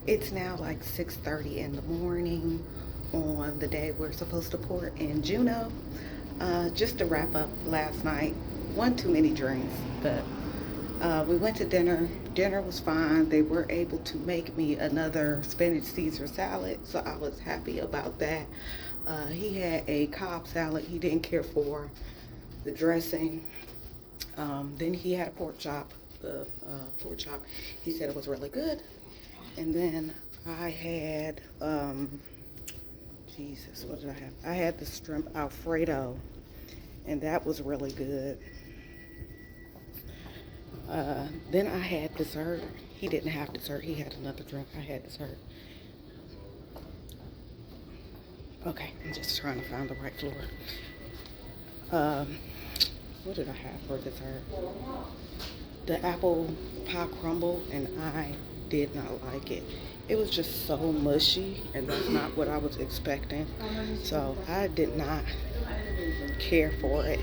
It's now like 6:30 in the morning on the day we're supposed to port in Juneau. Just to wrap up last night, one too many drinks, but we went to dinner. Dinner was fine. They were able to make me another spinach Caesar salad, so I was happy about that. He had a Cobb salad. He didn't care for the dressing. Then he had a pork chop. The pork chop, he said it was really good. And then I had, Jesus, what did I have? I had the shrimp Alfredo, and that was really good. Then I had dessert. He didn't have dessert. He had another drink. I had dessert. Okay, I'm just trying to find the right floor. What did I have for dessert? The apple pie crumble, and I did not like it. It was just so mushy, and that's not what I was expecting. So I did not care for it.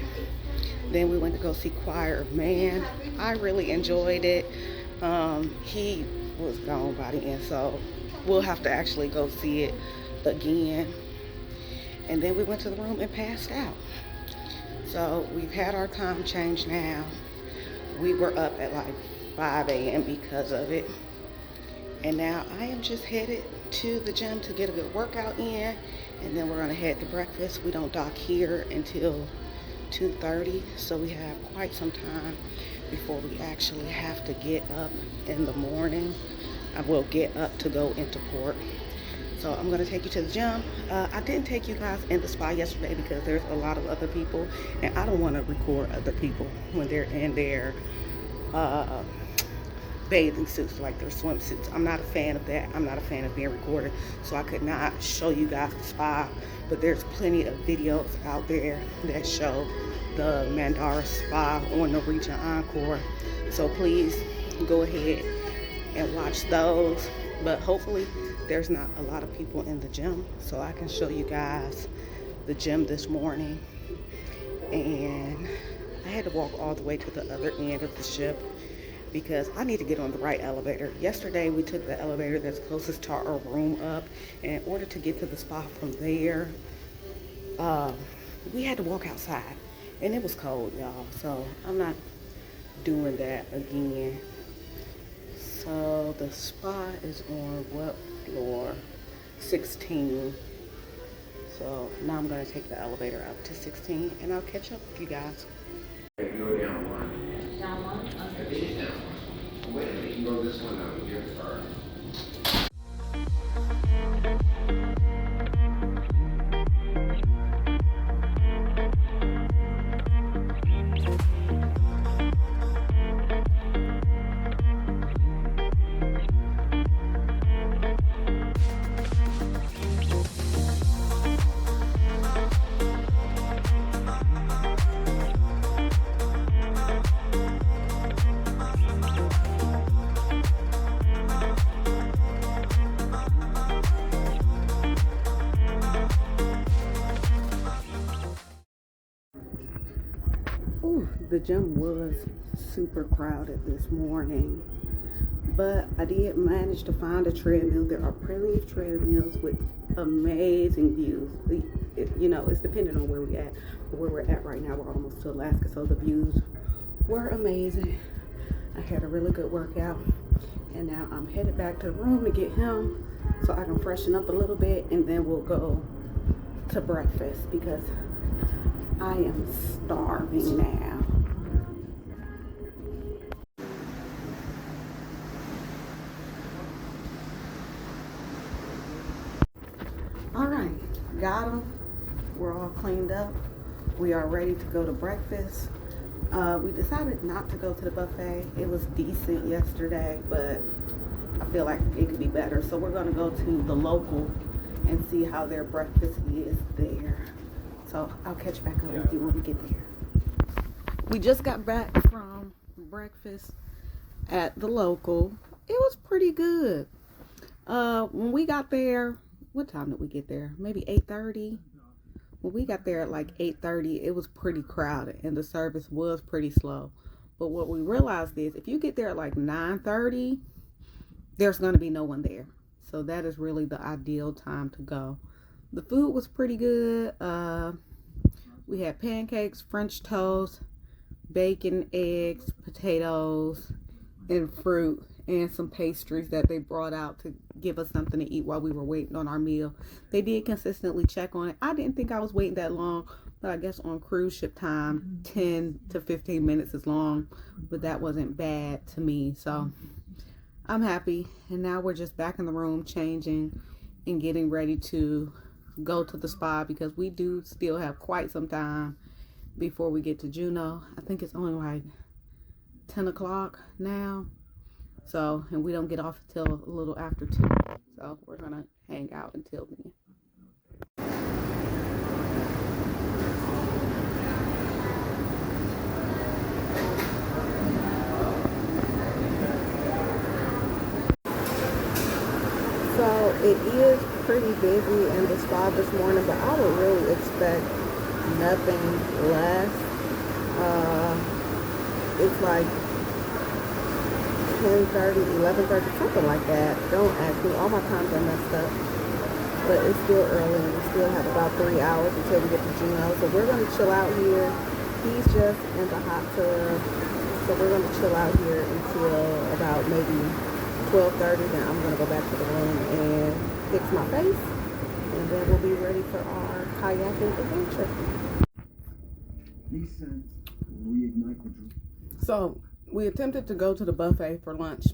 Then we went to go see Choir of Man. I really enjoyed it. He was gone by the end, so we'll have to actually go see it again. And then we went to the room and passed out. So we've had our time change now. We were up at like 5 a.m. because of it. And now I am just headed to the gym to get a good workout in. And then we're gonna head to breakfast. We don't dock here until 2:30, so we have quite some time before we actually have to get up in the morning. I will get up to go into port. So I'm gonna take you to the gym. I didn't take you guys in the spa yesterday because there's a lot of other people, and I don't want to record other people when they're in their bathing suits, like their swimsuits. I'm not a fan of that. I'm not a fan of being recorded, so I could not show you guys the spa. But there's plenty of videos out there that show the Mandara spa on Norwegian Encore. So please go ahead and watch those. But hopefully there's not a lot of people in the gym, so I can show you guys the gym this morning. And I had to walk all the way to the other end of the ship because I need to get on the right elevator. Yesterday we took the elevator that's closest to our room up, and in order to get to the spa from there, we had to walk outside, and it was cold, y'all, so I'm not doing that again. So the spa is on what floor? 16. So now I'm gonna take the elevator up to 16, and I'll catch up with you guys. If you go down one. Down one? I think it's down one. Wait a minute, you go this one out here first. The gym was super crowded this morning, but I did manage to find a treadmill. There are plenty of treadmills with amazing views. You know, it's dependent on where we're at. But where we're at right now, we're almost to Alaska, so the views were amazing. I had a really good workout, and now I'm headed back to the room to get him so I can freshen up a little bit, and then we'll go to breakfast because I am starving now. All right, got them. We're all cleaned up. We are ready to go to breakfast. We decided not to go to the buffet. It was decent yesterday, but I feel like it could be better. So we're gonna go to the local and see how their breakfast is there. So I'll catch back up with you when we get there. We just got back from breakfast at the local. It was pretty good. When we got there, what time did we get there? Maybe 8:30. When we got there at like 8:30, it was pretty crowded and the service was pretty slow. But what we realized is if you get there at like 9:30, there's going to be no one there. So that is really the ideal time to go. The food was pretty good. We had pancakes, French toast, bacon, eggs, potatoes, and fruit, and some pastries that they brought out to give us something to eat while we were waiting on our meal. They did consistently check on it. I didn't think I was waiting that long, but I guess on cruise ship time, 10 to 15 minutes is long, but that wasn't bad to me. So I'm happy. And now we're just back in the room changing and getting ready to go to the spa, because we do still have quite some time before we get to Juneau. I think it's only like 10 o'clock now. So, and we don't get off until a little after 2. So we're gonna hang out until then. So it is pretty busy in the spa this morning, but I would really expect nothing less. It's like 10:30, 11:30, something like that. Don't ask me. All my times are messed up. But it's still early, and we still have about 3 hours until we get to Juneau. So we're going to chill out here. He's just in the hot tub. So we're going to chill out here until about maybe 12:30. Then I'm going to go back to the room and fix my face. And then we'll be ready for our kayaking adventure. So we attempted to go to the buffet for lunch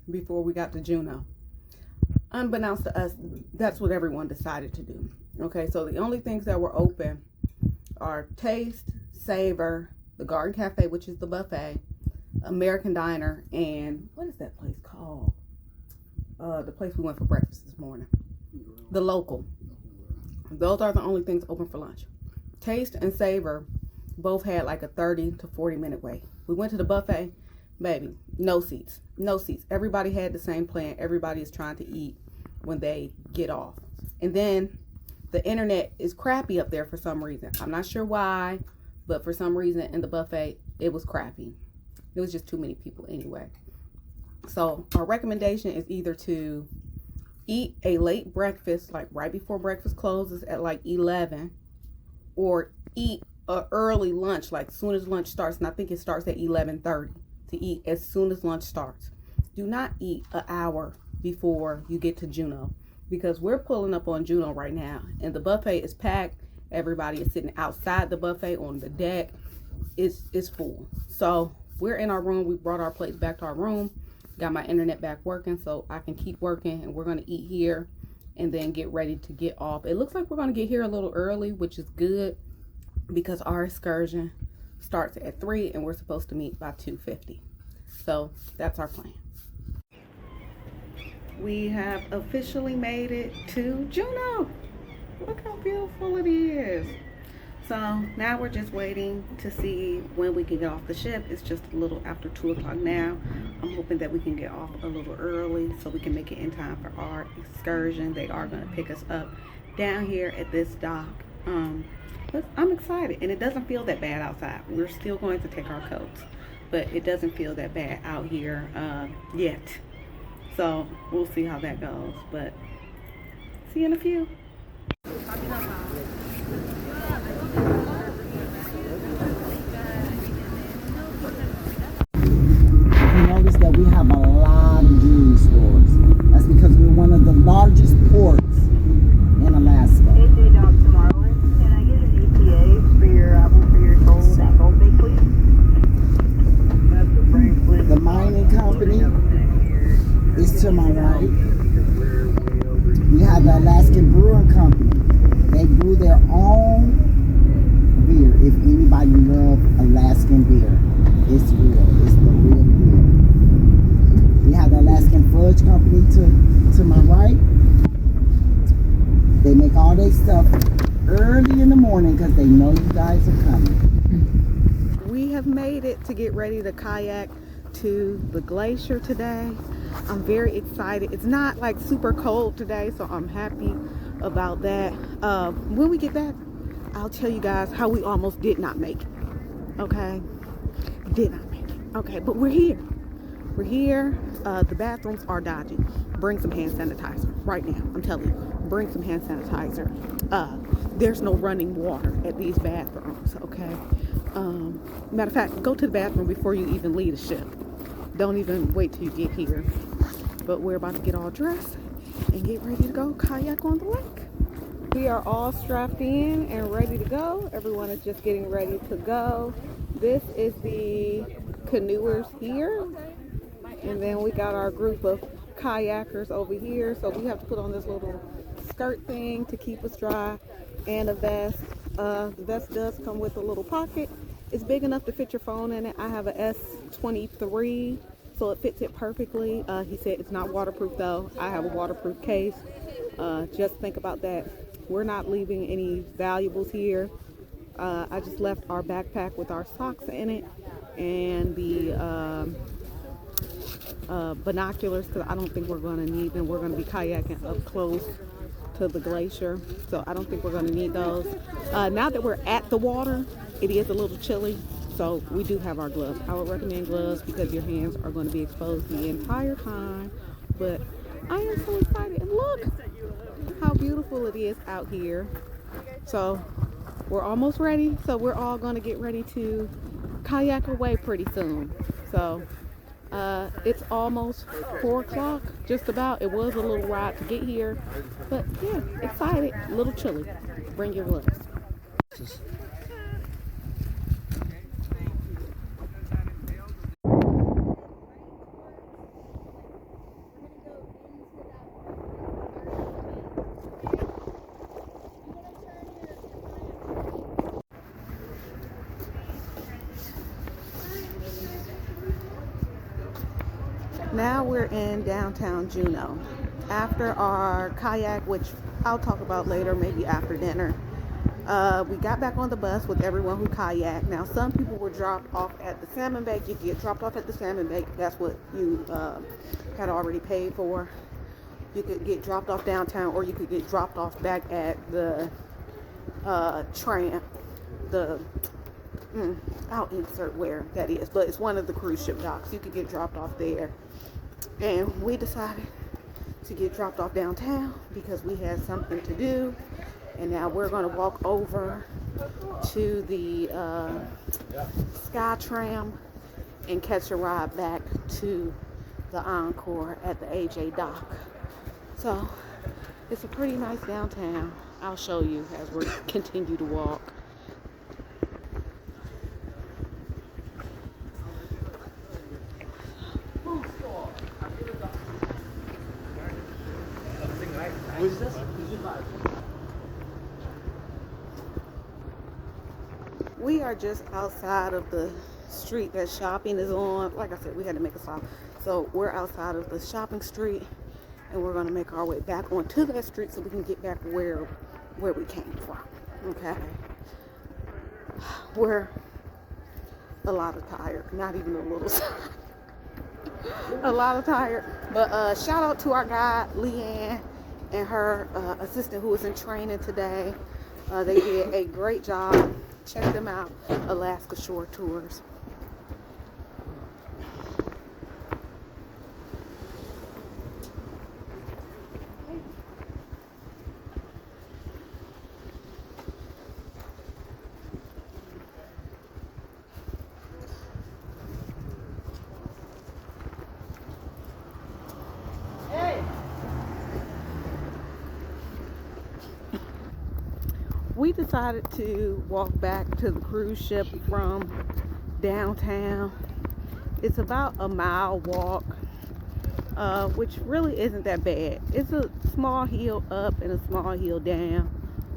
before we got to Juneau. Unbeknownst to us, that's what everyone decided to do. Okay, so the only things that were open are Taste, Savor, the Garden Cafe, which is the buffet, American Diner, and what is that place called? The place we went for breakfast this morning. The Local. Those are the only things open for lunch. Taste and Savor both had like a 30 to 40 minute wait. We went to the buffet, baby, no seats. No seats. Everybody had the same plan. Everybody is trying to eat when they get off. And then the internet is crappy up there for some reason. I'm not sure why, but for some reason in the buffet, it was crappy. It was just too many people anyway. So our recommendation is either to eat a late breakfast, like right before breakfast closes at like 11, or eat an early lunch, like soon as lunch starts, and I think it starts at 11:30, to eat as soon as lunch starts. Do not eat an hour before you get to Juneau, because we're pulling up on Juneau right now, and the buffet is packed. Everybody is sitting outside the buffet on the deck. It's full. So we're in our room. We brought our plates back to our room. Got my internet back working so I can keep working, and we're going to eat here and then get ready to get off. It looks like we're going to get here a little early, which is good, because our excursion starts at 3 and we're supposed to meet by 2:50. So that's our plan. We have officially made it to Juneau. Look how beautiful it is. So now we're just waiting to see when we can get off the ship. It's just a little after 2 o'clock now. I'm hoping that we can get off a little early so we can make it in time for our excursion. They are going to pick us up down here at this dock. But I'm excited, and it doesn't feel that bad outside. We're still going to take our coats, but it doesn't feel that bad out here yet. So we'll see how that goes, but see you in a few. You notice that we have a lot of jewelry stores. That's because we're one of the largest ports in Alaska. Can I get an ETA for your gold bake, please? The mining company is to my right. We have the Alaskan Brewing Company. They brew their own beer. If anybody loves Alaskan beer, it's real. It's the real beer. We have the Alaskan Fudge Company to my right. They make all their stuff early in the morning because they know you guys are coming. We have made it to get ready to kayak to the glacier today. I'm very excited. It's not like super cold today, so I'm happy about that. When we get back, I'll tell you guys how we almost did not make it. Okay? Did not make it. Okay, but we're here. We're here. The bathrooms are dodgy. Bring some hand sanitizer right now. I'm telling you, bring some hand sanitizer. There's no running water at these bathrooms, okay? Matter of fact, go to the bathroom before you even leave the ship. Don't even wait till you get here. But we're about to get all dressed and get ready to go kayak on the lake. We are all strapped in and ready to go. Everyone is just getting ready to go. This is the canoers here. And then we got our group of kayakers over here. So we have to put on this little skirt thing to keep us dry and a vest. The vest does come with a little pocket. It's big enough to fit your phone in it. I have a S23, so it fits it perfectly. He said it's not waterproof though. I have a waterproof case. Just think about that. We're not leaving any valuables here. I just left our backpack with our socks in it and the binoculars, because I don't think we're going to need them. We're going to be kayaking up close to the glacier, so I don't think we're going to need those. Now that we're at the water, it is a little chilly, so we do have our gloves. I would recommend gloves because your hands are going to be exposed the entire time. But I am so excited, and look how beautiful it is out here. So we're almost ready, so we're all going to get ready to kayak away pretty soon. So it's almost 4 o'clock, just about. It was a little ride to get here, but yeah, excited, a little chilly. Bring your gloves. Now we're in downtown Juneau. After our kayak, which I'll talk about later, maybe after dinner, we got back on the bus with everyone who kayaked. Now, some people were dropped off at the salmon bank. You could get dropped off at the salmon bank. That's what you had already paid for. You could get dropped off downtown, or you could get dropped off back at the tram. I'll insert where that is, but it's one of the cruise ship docks. You could get dropped off there. And we decided to get dropped off downtown because we had something to do. And now we're going to walk over to the Sky Tram and catch a ride back to the Encore at the AJ dock. So it's a pretty nice downtown. I'll show you as we continue to walk. We are just outside of the street that shopping is on. Like I said, we had to make a stop. So we're outside of the shopping street, and we're going to make our way back onto that street so we can get back where we came from. Okay. We're a lot of tired. Not even a little. A lot of tired. But shout out to our guide, Leanne, and her assistant who was in training today. They did a great job. Check them out, Alaska Shore Tours. We decided to walk back to the cruise ship from downtown. It's about a mile walk, which really isn't that bad. It's a small hill up and a small hill down,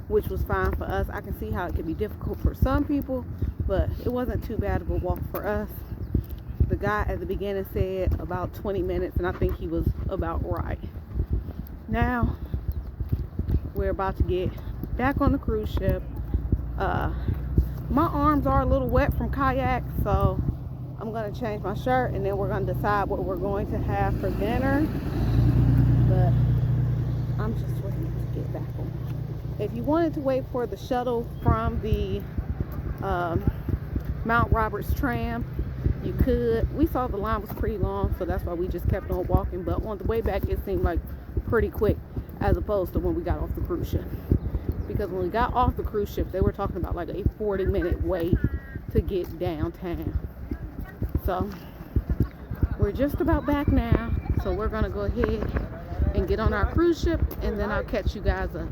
which was fine for us. I can see how it can be difficult for some people, but it wasn't too bad of a walk for us. The guy at the beginning said about 20 minutes, and I think he was about right. Now we're about to get back on the cruise ship. My arms are a little wet from kayak, so I'm going to change my shirt, and then we're going to decide what we're going to have for dinner. But I'm just ready to get back on. If you wanted to wait for the shuttle from the Mount Roberts tram, you could. We saw the line was pretty long, so that's why we just kept on walking. But on the way back, it seemed like pretty quick as opposed to when we got off the cruise ship. Because when we got off the cruise ship, they were talking about like a 40-minute wait to get downtown. So we're just about back now. So we're gonna go ahead and get on our cruise ship, and then I'll catch you guys up.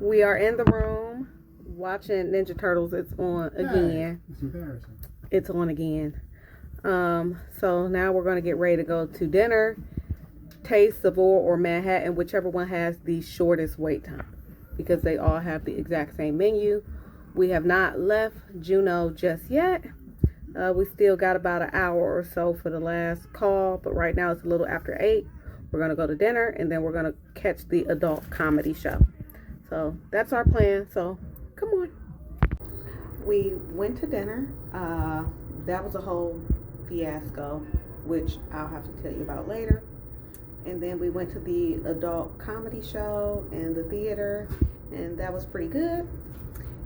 We are in the room watching Ninja Turtles. It's on again. It's embarrassing. It's on again. So now we're going to get ready to go to dinner. Taste, Savoy, or Manhattan, whichever one has the shortest wait time, because they all have the exact same menu. We have not left Juneau just yet. We still got about an hour or so for the last call, but right now it's a little after 8. We're going to go to dinner, and then we're going to catch the adult comedy show. So that's our plan. So come on. We went to dinner. That was a whole fiasco, which I'll have to tell you about later. And then we went to the adult comedy show and the theater, and that was pretty good.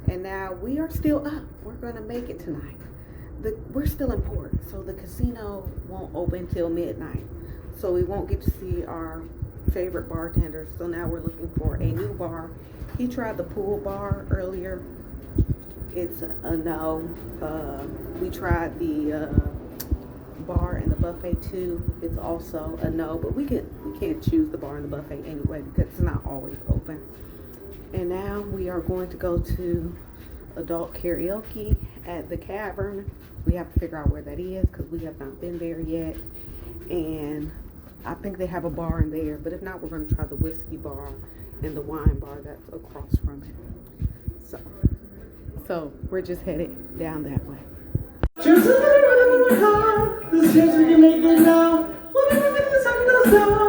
And now we are still up. We're gonna make it tonight. We're still in port, so the casino won't open till midnight. So we won't get to see our favorite bartenders. So now we're looking for a new bar. He tried the pool bar earlier. It's a no. We tried the bar and the buffet too. It's also a no. But we can't choose the bar and the buffet anyway because it's not always open. And now we are going to go to adult karaoke at the Cavern. We have to figure out where that is because we have not been there yet. And I think they have a bar in there. But if not, we're going to try the whiskey bar and the wine bar that's across from it. So we're just headed down that way. Just a little bit of my heart. This chance we can make it now. We'll never get the sun goes down.